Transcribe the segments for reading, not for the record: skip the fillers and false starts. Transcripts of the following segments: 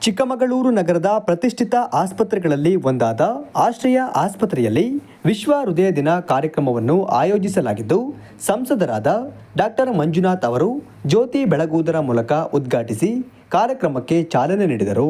ಚಿಕ್ಕಮಗಳೂರು ನಗರದ ಪ್ರತಿಷ್ಠಿತ ಆಸ್ಪತ್ರೆಗಳಲ್ಲಿ ಒಂದಾದ ಆಶ್ರಯ ಆಸ್ಪತ್ರೆಯಲ್ಲಿ ವಿಶ್ವ ಹೃದಯ ದಿನ ಕಾರ್ಯಕ್ರಮವನ್ನು ಆಯೋಜಿಸಲಾಗಿದ್ದು, ಸಂಸದರಾದ ಡಾಕ್ಟರ್ ಮಂಜುನಾಥ್ ಅವರು ಜ್ಯೋತಿ ಬೆಳಗುವುದರ ಮೂಲಕ ಉದ್ಘಾಟಿಸಿ ಕಾರ್ಯಕ್ರಮಕ್ಕೆ ಚಾಲನೆ ನೀಡಿದರು.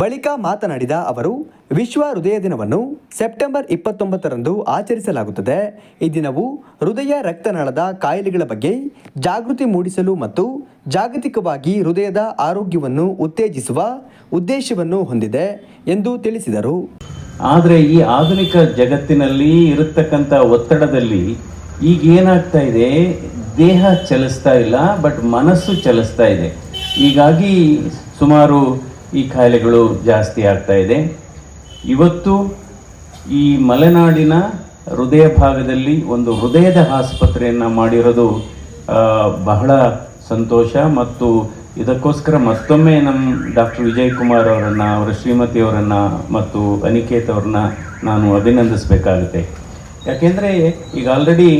ಬಳಿಕ ಮಾತನಾಡಿದ ಅವರು, ವಿಶ್ವ ಹೃದಯ ದಿನವನ್ನು ಸೆಪ್ಟೆಂಬರ್ 29ರಂದು ಆಚರಿಸಲಾಗುತ್ತದೆ. ಈ ದಿನವು ಹೃದಯ ರಕ್ತನಾಳದ ಕಾಯಿಲೆಗಳ ಬಗ್ಗೆ ಜಾಗೃತಿ ಮೂಡಿಸಲು ಮತ್ತು ಜಾಗತಿಕವಾಗಿ ಹೃದಯದ ಆರೋಗ್ಯವನ್ನು ಉತ್ತೇಜಿಸುವ ಉದ್ದೇಶವನ್ನು ಹೊಂದಿದೆ ಎಂದು ತಿಳಿಸಿದರು. ಆದರೆ ಈ ಆಧುನಿಕ ಜಗತ್ತಿನಲ್ಲಿ ಇರತಕ್ಕಂಥ ಒತ್ತಡದಲ್ಲಿ ಈಗ ಏನಾಗ್ತಾ ಇದೆ, ದೇಹ ಚಲಿಸ್ತಾ ಇಲ್ಲ, ಬಟ್ ಮನಸ್ಸು ಚಲಿಸ್ತಾ ಇದೆ. ಹೀಗಾಗಿ ಸುಮಾರು ಈ ಕಾಯಿಲೆಗಳು ಜಾಸ್ತಿ ಆಗ್ತಾ ಇದೆ. ಇವತ್ತು ಈ ಮಲೆನಾಡಿನ ಹೃದಯ ಭಾಗದಲ್ಲಿ ಒಂದು ಹೃದಯದ ಆಸ್ಪತ್ರೆಯನ್ನು ಮಾಡಿರೋದು ಬಹಳ ಸಂತೋಷ. ಮತ್ತು ಇದಕ್ಕೋಸ್ಕರ ಮತ್ತೊಮ್ಮೆ ನಮ್ಮ ಡಾಕ್ಟರ್ ವಿಜಯ್ ಕುಮಾರ್ ಅವರನ್ನು, ಅವರ ಶ್ರೀಮತಿಯವರನ್ನು ಮತ್ತು ಅನಿಕೇತ್ ಅವ್ರನ್ನ ನಾನು ಅಭಿನಂದಿಸಬೇಕಾಗುತ್ತೆ. ಯಾಕೆಂದರೆ ಈಗ ಆಲ್ರೆಡಿ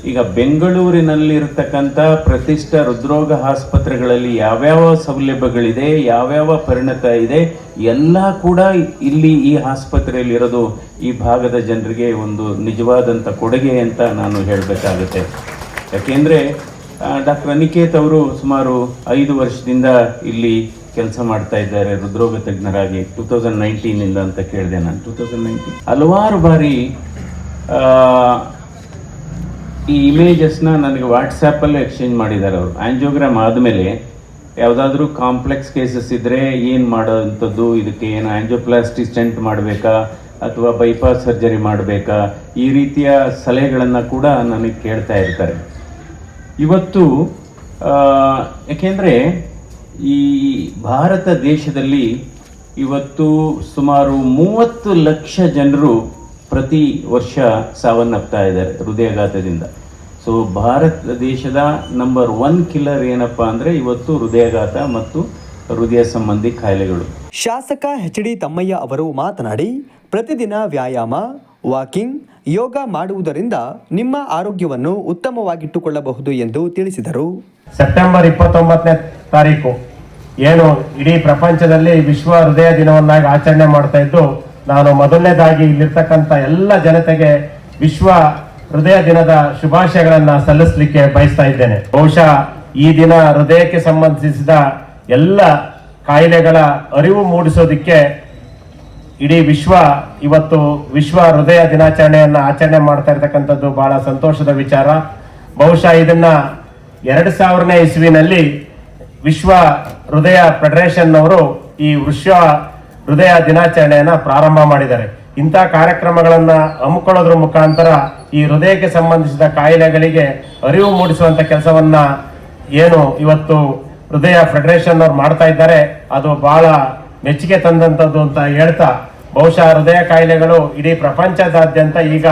ಈಗ ಬೆಂಗಳೂರಿನಲ್ಲಿರ್ತಕ್ಕಂಥ ಪ್ರತಿಷ್ಠ ಹೃದ್ರೋಗ ಆಸ್ಪತ್ರೆಗಳಲ್ಲಿ ಯಾವ್ಯಾವ ಸೌಲಭ್ಯಗಳಿದೆ, ಯಾವ್ಯಾವ ಪರಿಣತ ಇದೆ, ಎಲ್ಲ ಕೂಡ ಇಲ್ಲಿ ಈ ಆಸ್ಪತ್ರೆಯಲ್ಲಿರೋದು ಈ ಭಾಗದ ಜನರಿಗೆ ಒಂದು ನಿಜವಾದಂಥ ಕೊಡುಗೆ ಅಂತ ನಾನು ಹೇಳಬೇಕಾಗುತ್ತೆ. ಯಾಕೆಂದರೆ ಡಾಕ್ಟರ್ ಅನಿಕೇತ್ ಅವರು ಸುಮಾರು 5 ವರ್ಷದಿಂದ ಇಲ್ಲಿ ಕೆಲಸ ಮಾಡ್ತಾ ಇದ್ದಾರೆ ಹೃದ್ರೋಗ ತಜ್ಞರಾಗಿ. 2019 ಅಂತ ಕೇಳಿದೆ ನಾನು. 2019 ಹಲವಾರು ಬಾರಿ ಈ ಇಮೇಜಸ್ನ ನನಗೆ ವಾಟ್ಸಪ್ಪಲ್ಲಿ ಎಕ್ಸ್ಚೇಂಜ್ ಮಾಡಿದ್ದಾರೆ ಅವರು. ಆ್ಯಂಜಿಯೋಗ್ರಾಮ್ ಆದಮೇಲೆ ಯಾವುದಾದ್ರೂ ಕಾಂಪ್ಲೆಕ್ಸ್ ಕೇಸಸ್ ಇದ್ದರೆ ಏನು ಮಾಡೋವಂಥದ್ದು, ಇದಕ್ಕೆ ಏನು ಆ್ಯಂಜಿಯೋಪ್ಲಾಸ್ಟಿ ಸ್ಟೆಂಟ್ ಮಾಡಬೇಕಾ ಅಥವಾ ಬೈಪಾಸ್ ಸರ್ಜರಿ ಮಾಡಬೇಕಾ, ಈ ರೀತಿಯ ಸಲಹೆಗಳನ್ನು ಕೂಡ ನನಗೆ ಕೇಳ್ತಾ ಇರ್ತಾರೆ. ಇವತ್ತು ಏಕೆಂದರೆ ಈ ಭಾರತ ದೇಶದಲ್ಲಿ ಇವತ್ತು ಸುಮಾರು 30 ಲಕ್ಷ ಜನರು ಪ್ರತಿ ವರ್ಷ ಸಾವನ್ನಪ್ತಾ ಇದ್ದಾರೆ ಹೃದಯಾಘಾತದಿಂದ. ಸೊ ಭಾರತ ದೇಶದ ನಂಬರ್ 1 ಕಿಲ್ಲರ್ ಏನಪ್ಪ ಅಂದರೆ ಇವತ್ತು ಹೃದಯಾಘಾತ ಮತ್ತು ಹೃದಯ ಸಂಬಂಧಿ ಕಾಯಿಲೆಗಳು. ಶಾಸಕ ಎಚ್ ಡಿ ತಮ್ಮಯ್ಯ ಅವರು ಮಾತನಾಡಿ, ಪ್ರತಿದಿನ ವ್ಯಾಯಾಮ, ವಾಕಿಂಗ್, ಯೋಗ ಮಾಡುವುದರಿಂದ ನಿಮ್ಮ ಆರೋಗ್ಯವನ್ನು ಉತ್ತಮವಾಗಿಟ್ಟುಕೊಳ್ಳಬಹುದು ಎಂದು ತಿಳಿಸಿದರು. ಸೆಪ್ಟೆಂಬರ್ 29ನೇ ತಾರೀಕು ಏನು ಇಡೀ ಪ್ರಪಂಚದಲ್ಲಿ ವಿಶ್ವ ಹೃದಯ ದಿನವನ್ನಾಗಿ ಆಚರಣೆ ಮಾಡ್ತಾ ಇದ್ದು, ನಾನು ಮೊದಲನೇದಾಗಿ ಇಲ್ಲಿರ್ತಕ್ಕಂಥ ಎಲ್ಲ ಜನತೆಗೆ ವಿಶ್ವ ಹೃದಯ ದಿನದ ಶುಭಾಶಯಗಳನ್ನ ಸಲ್ಲಿಸಲಿಕ್ಕೆ ಬಯಸ್ತಾ ಇದ್ದೇನೆ. ಬಹುಶಃ ಈ ದಿನ ಹೃದಯಕ್ಕೆ ಸಂಬಂಧಿಸಿದ ಎಲ್ಲ ಕಾಯಿಲೆಗಳ ಅರಿವು ಮೂಡಿಸೋದಿಕ್ಕೆ ಇಡೀ ವಿಶ್ವ ಇವತ್ತು ವಿಶ್ವ ಹೃದಯ ದಿನಾಚರಣೆಯನ್ನ ಆಚರಣೆ ಮಾಡ್ತಾ ಇರ್ತಕ್ಕಂಥದ್ದು ಬಹಳ ಸಂತೋಷದ ವಿಚಾರ. ಬಹುಶಃ ಇದನ್ನ 2000ನೇ ಇಸ್ವಿನಲ್ಲಿ ವಿಶ್ವ ಹೃದಯ ಫೆಡರೇಷನ್ ಅವರು ಈ ವಿಶ್ವ ಹೃದಯ ದಿನಾಚರಣೆಯನ್ನ ಪ್ರಾರಂಭ ಮಾಡಿದ್ದಾರೆ. ಇಂಥ ಕಾರ್ಯಕ್ರಮಗಳನ್ನ ಹಮ್ಮಿಕೊಳ್ಳೋದ್ರ ಮುಖಾಂತರ ಈ ಹೃದಯಕ್ಕೆ ಸಂಬಂಧಿಸಿದ ಕಾಯಿಲೆಗಳಿಗೆ ಅರಿವು ಮೂಡಿಸುವಂತ ಕೆಲಸವನ್ನ ಏನು ಇವತ್ತು ಹೃದಯ ಫೆಡರೇಷನ್ ಅವ್ರು ಮಾಡ್ತಾ ಇದ್ದಾರೆ, ಅದು ಬಹಳ ಮೆಚ್ಚುಗೆ ತಂದಂಥದ್ದು ಅಂತ ಹೇಳ್ತಾ, ಬಹುಶಃ ಹೃದಯ ಕಾಯಿಲೆಗಳು ಇಡೀ ಪ್ರಪಂಚದಾದ್ಯಂತ ಈಗ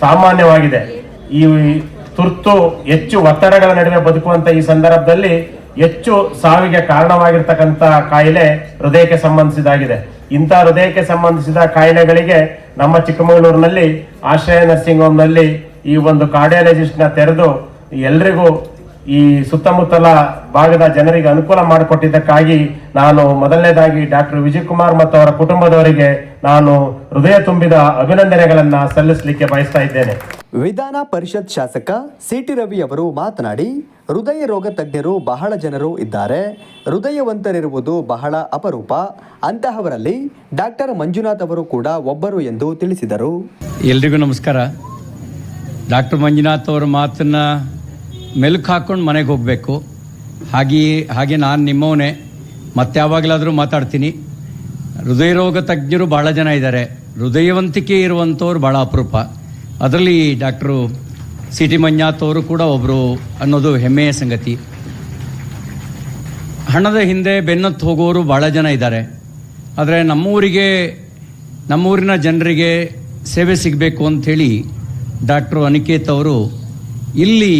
ಸಾಮಾನ್ಯವಾಗಿದೆ. ಈ ತುರ್ತು ಹೆಚ್ಚು ಒತ್ತಡಗಳ ನಡುವೆ ಬದುಕುವಂತ ಈ ಸಂದರ್ಭದಲ್ಲಿ ಹೆಚ್ಚು ಸಾವಿಗೆ ಕಾರಣವಾಗಿರ್ತಕ್ಕಂಥ ಕಾಯಿಲೆ ಹೃದಯಕ್ಕೆ ಸಂಬಂಧಿಸಿದಾಗಿದೆ. ಇಂಥ ಹೃದಯಕ್ಕೆ ಸಂಬಂಧಿಸಿದ ಕಾಯಿಲೆಗಳಿಗೆ ನಮ್ಮ ಚಿಕ್ಕಮಗಳೂರಿನಲ್ಲಿ ಆಶ್ರಯ ನರ್ಸಿಂಗ್ ಹೋಮ್ನಲ್ಲಿ ಈ ಒಂದು ಕಾರ್ಡಿಯಾಲಜಿಸ್ಟ್ನ ತೆರೆದು ಎಲ್ರಿಗೂ ಈ ಸುತ್ತಮುತ್ತಲ ಭಾಗದ ಜನರಿಗೆ ಅನುಕೂಲ ಮಾಡಿಕೊಟ್ಟಿದ್ದಕ್ಕಾಗಿ ನಾನು ಮೊದಲನೇದಾಗಿ ಡಾಕ್ಟರ್ ವಿಜಯ್ ಕುಮಾರ್ ಮತ್ತು ಅವರ ಕುಟುಂಬದವರಿಗೆ ನಾನು ಹೃದಯ ತುಂಬಿದ ಅಭಿನಂದನೆಗಳನ್ನ ಸಲ್ಲಿಸಲಿಕ್ಕೆ ಬಯಸ್ತಾ ಇದ್ದೇನೆ. ವಿಧಾನ ಪರಿಷತ್ ಶಾಸಕ ಸಿಟಿ ರವಿ ಅವರು ಮಾತನಾಡಿ, ಹೃದಯ ರೋಗ ತಜ್ಞರು ಬಹಳ ಜನರು ಇದ್ದಾರೆ, ಹೃದಯವಂತರಿರುವುದು ಬಹಳ ಅಪರೂಪ. ಅಂತಹವರಲ್ಲಿ ಡಾಕ್ಟರ್ ಮಂಜುನಾಥ್ ಅವರು ಕೂಡ ಒಬ್ಬರು ಎಂದು ತಿಳಿಸಿದರು. ಎಲ್ರಿಗೂ ನಮಸ್ಕಾರ. ಡಾಕ್ಟರ್ ಮಂಜುನಾಥ್ ಅವರ ಮಾತನ್ನ ಮೆಲುಕು ಹಾಕ್ಕೊಂಡು ಮನೆಗೆ ಹೋಗಬೇಕು. ಹಾಗೆ ನಾನು ನಿಮ್ಮವನೇ, ಮತ್ತೆ ಯಾವಾಗಲಾದರೂ ಮಾತಾಡ್ತೀನಿ. ಹೃದಯ ರೋಗ ತಜ್ಞರು ಭಾಳ ಜನ ಇದ್ದಾರೆ, ಹೃದಯವಂತಿಕೆ ಇರುವಂಥವ್ರು ಭಾಳ ಅಪರೂಪ. ಅದರಲ್ಲಿ ಡಾಕ್ಟರು ಸಿ ಟಿ ಮಂಜುನಾಥ್ ಅವರು ಕೂಡ ಒಬ್ಬರು ಅನ್ನೋದು ಹೆಮ್ಮೆಯ ಸಂಗತಿ. ಹಣದ ಹಿಂದೆ ಬೆನ್ನತ್ತು ಹೋಗೋರು ಭಾಳ ಜನ ಇದ್ದಾರೆ. ಆದರೆ ನಮ್ಮೂರಿನ ಜನರಿಗೆ ಸೇವೆ ಸಿಗಬೇಕು ಅಂಥೇಳಿ ಡಾಕ್ಟ್ರು ಅನಿಕೇತ್ ಅವರು ಇಲ್ಲಿ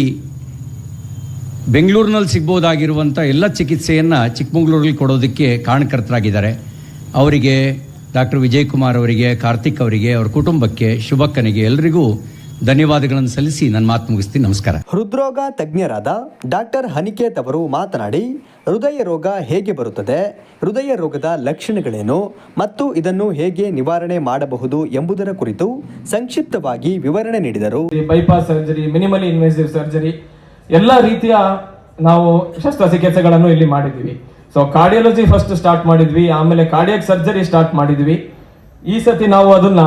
ಬೆಂಗಳೂರಿನಲ್ಲಿ ಸಿಗ್ಬೋದಾಗಿರುವಂಥ ಎಲ್ಲ ಚಿಕಿತ್ಸೆಯನ್ನು ಚಿಕ್ಕಮಗಳೂರಲ್ಲಿ ಕೊಡೋದಕ್ಕೆ ಕಾರಣಕರ್ತರಾಗಿದ್ದಾರೆ. ಅವರಿಗೆ ಡಾಕ್ಟರ್ ವಿಜಯ್ ಕುಮಾರ್ ಅವರಿಗೆ, ಕಾರ್ತಿಕ್ ಅವರಿಗೆ, ಅವರ ಕುಟುಂಬಕ್ಕೆ, ಶುಭಕ್ಕನಿಗೆ ಎಲ್ಲರಿಗೂ ಧನ್ಯವಾದಗಳನ್ನು ಸಲ್ಲಿಸಿ ನನ್ನ ಮಾತು ಮುಗಿಸ್ತೀನಿ. ನಮಸ್ಕಾರ. ಹೃದ್ರೋಗ ತಜ್ಞರಾದ ಡಾಕ್ಟರ್ ಅನಿಕೇತ್ ಅವರು ಮಾತನಾಡಿ, ಹೃದಯ ರೋಗ ಹೇಗೆ ಬರುತ್ತದೆ, ಹೃದಯ ರೋಗದ ಲಕ್ಷಣಗಳೇನು ಮತ್ತು ಇದನ್ನು ಹೇಗೆ ನಿವಾರಣೆ ಮಾಡಬಹುದು ಎಂಬುದರ ಕುರಿತು ಸಂಕ್ಷಿಪ್ತವಾಗಿ ವಿವರಣೆ ನೀಡಿದರು. ಬೈಪಾಸ್ ಸರ್ಜರಿ, ಮಿನಿಮಲಿ ಇನ್ವೇಸಿವ್ ಸರ್ಜರಿ, ಎಲ್ಲ ರೀತಿಯ ನಾವು ಶಸ್ತ್ರಚಿಕಿತ್ಸೆಗಳನ್ನು ಇಲ್ಲಿ ಮಾಡಿದ್ವಿ. ಸೊ ಕಾರ್ಡಿಯಾಲಜಿ ಫಸ್ಟ್ ಸ್ಟಾರ್ಟ್ ಮಾಡಿದ್ವಿ, ಆಮೇಲೆ ಕಾರ್ಡಿಯಾಕ್ ಸರ್ಜರಿ ಸ್ಟಾರ್ಟ್ ಮಾಡಿದ್ವಿ. ಈ ಸತಿ ನಾವು ಅದನ್ನ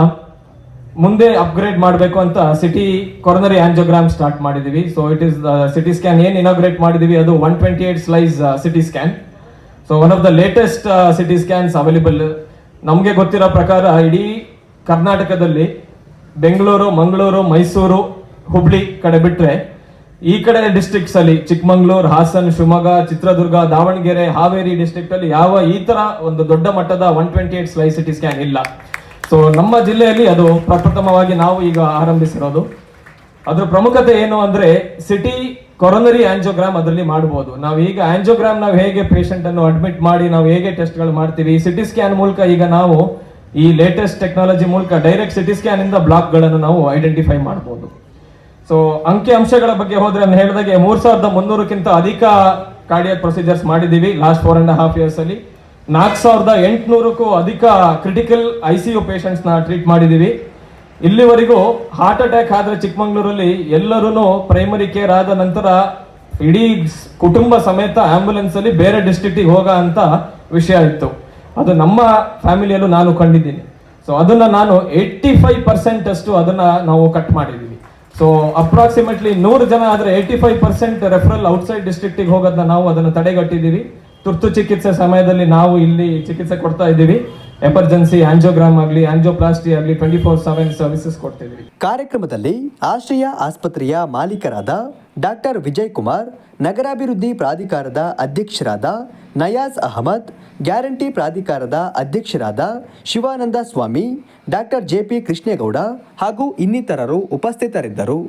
ಮುಂದೆ ಅಪ್ಗ್ರೇಡ್ ಮಾಡಬೇಕು ಅಂತ ಸಿಟಿ ಕೊರೋನರಿ ಆಂಜಿಯೋಗ್ರಾಮ್ ಸ್ಟಾರ್ಟ್ ಮಾಡಿದ್ವಿ. So it is CT scan ಏನ್ ಇನಾಗ್ರೇಟ್ ಮಾಡಿದ್ವಿ ಅದು 128 slice CT scan. So one of the latest city scans available. ನಮಗೆ ಗೊತ್ತಿರೋ ಪ್ರಕಾರ ಇಡೀ ಕರ್ನಾಟಕದಲ್ಲಿ ಬೆಂಗಳೂರು, ಮಂಗಳೂರು, ಮೈಸೂರು, ಹುಬ್ಳಿ ಕಡೆ ಬಿಟ್ರೆ ಈ ಕಡೆ ಡಿಸ್ಟ್ರಿಕ್ಟ್ಸ್ ಅಲ್ಲಿ ಚಿಕ್ಕಮಂಗ್ಳೂರು, ಹಾಸನ್, ಶಿವಮೊಗ್ಗ, ಚಿತ್ರದುರ್ಗ, ದಾವಣಗೆರೆ, ಹಾವೇರಿ ಡಿಸ್ಟ್ರಿಕ್ಟ್ ಅಲ್ಲಿ ಯಾವ ಈ ತರ ಒಂದು ದೊಡ್ಡ ಮಟ್ಟದ 128 ಸ್ಲೈಸ್ ಸಿಟಿ ಸ್ಕ್ಯಾನ್ ಇಲ್ಲ. ಸೊ ನಮ್ಮ ಜಿಲ್ಲೆಯಲ್ಲಿ ಅದು ಪ್ರಪ್ರಥಮವಾಗಿ ನಾವು ಈಗ ಆರಂಭಿಸಿರೋದು. ಅದ್ರ ಪ್ರಮುಖತೆ ಏನು ಅಂದ್ರೆ ಸಿಟಿ ಕೊರೋನರಿ ಆಂಜಿಯೋಗ್ರಾಮ್ ಅದರಲ್ಲಿ ಮಾಡಬಹುದು. ನಾವು ಈಗ ಆಂಜಿಯೋಗ್ರಾಮ್ ನಾವು ಹೇಗೆ ಪೇಷಂಟ್ ಅನ್ನು ಅಡ್ಮಿಟ್ ಮಾಡಿ ನಾವು ಹೇಗೆ ಟೆಸ್ಟ್ ಗಳು ಮಾಡ್ತೀವಿ, ಸಿಟಿ ಸ್ಕ್ಯಾನ್ ಮೂಲಕ ಈಗ ನಾವು ಈ ಲೇಟೆಸ್ಟ್ ಟೆಕ್ನಾಲಜಿ ಮೂಲಕ ಡೈರೆಕ್ಟ್ ಸಿಟಿ ಸ್ಕ್ಯಾನ್ ಇಂದ ಬ್ಲಾಕ್ ಗಳನ್ನು ನಾವು ಐಡೆಂಟಿಫೈ ಮಾಡಬಹುದು. ಸೊ ಅಂಕಿ ಅಂಶಗಳ ಬಗ್ಗೆ ಹೋದ್ರೆ ನಾನು ಹೇಳಿದಾಗೆ 3300ಕ್ಕಿಂತ ಅಧಿಕ ಕಾರ್ಡಿಯಾಕ್ ಪ್ರೊಸೀಜರ್ಸ್ ಮಾಡಿದೀವಿ ಲಾಸ್ಟ್ 4.5 years ಅಲ್ಲಿ. 4800ಕ್ಕೂ ಅಧಿಕ ಕ್ರಿಟಿಕಲ್ ICU ಪೇಷಂಟ್ಸ್ ನ ಟ್ರೀಟ್ ಮಾಡಿದೀವಿ. ಇಲ್ಲಿವರೆಗೂ ಹಾರ್ಟ್ ಅಟ್ಯಾಕ್ ಆದ್ರೆ ಚಿಕ್ಕಮಂಗ್ಳೂರಲ್ಲಿ ಎಲ್ಲರೂ ಪ್ರೈಮರಿ ಕೇರ್ ಆದ ನಂತರ ಇಡೀ ಕುಟುಂಬ ಸಮೇತ ಆಂಬ್ಯುಲೆನ್ಸ್ ಅಲ್ಲಿ ಬೇರೆ ಡಿಸ್ಟ್ರಿಕ್ಟಿಗೆ ಹೋಗೋ ಅಂತ ವಿಷಯ ಇತ್ತು. ಅದು ನಮ್ಮ ಫ್ಯಾಮಿಲಿಯಲ್ಲೂ ನಾನು ಕಂಡಿದ್ದೀನಿ. ಸೊ ಅದನ್ನ ನಾನು 85% ಅಷ್ಟು ಅದನ್ನ ನಾವು ಕಟ್ ಮಾಡಿದೀವಿ. ಸೊ ಅಪ್ರಾಕ್ಸಿಮೇಟ್ಲಿ 100 ಜನ ಆದ್ರೆ 85% ರೆಫರಲ್ ಔಟ್ಸೈಡ್ ಡಿಸ್ಟ್ರಿಕ್ಟಿಗೆ ಹೋಗೋದನ್ನ ನಾವು ಅದನ್ನು ತಡೆಗಟ್ಟಿದ್ದೀವಿ. ತುರ್ತು ಚಿಕಿತ್ಸೆ ಸಮಯದಲ್ಲಿ ನಾವು ಇಲ್ಲಿ ಚಿಕಿತ್ಸೆ ಕೊಡ್ತಾ ಇದ್ದೀವಿ. ಎಮರ್ಜೆನ್ಸಿ ಆಂಜಿಯೋಗ್ರಾಮ್ ಆಗಲಿ, ಆಂಜಿಯೋಪ್ಲಾಸ್ಟಿ ಆಗಲಿ 24/7 ಸರ್ವಿಸಸ್ ಕೊಡ್ತಿದ್ದೀವಿ. ಕಾರ್ಯಕ್ರಮದಲ್ಲಿ ಆಶ್ರಯ ಆಸ್ಪತ್ರೆಯ ಮಾಲೀಕರಾದ ಡಾಕ್ಟರ್ ವಿಜಯ್ ಕುಮಾರ್, ನಗರಾಭಿವೃದ್ಧಿ ಪ್ರಾಧಿಕಾರದ ಅಧ್ಯಕ್ಷರಾದ ನಯಾಜ್ ಅಹಮದ್, ಗ್ಯಾರಂಟಿ ಪ್ರಾಧಿಕಾರದ ಅಧ್ಯಕ್ಷರಾದ ಶಿವಾನಂದ ಸ್ವಾಮಿ, ಡಾಕ್ಟರ್ JP ಕೃಷ್ಣೇಗೌಡ ಹಾಗೂ ಇನ್ನಿತರರು ಉಪಸ್ಥಿತರಿದ್ದರು.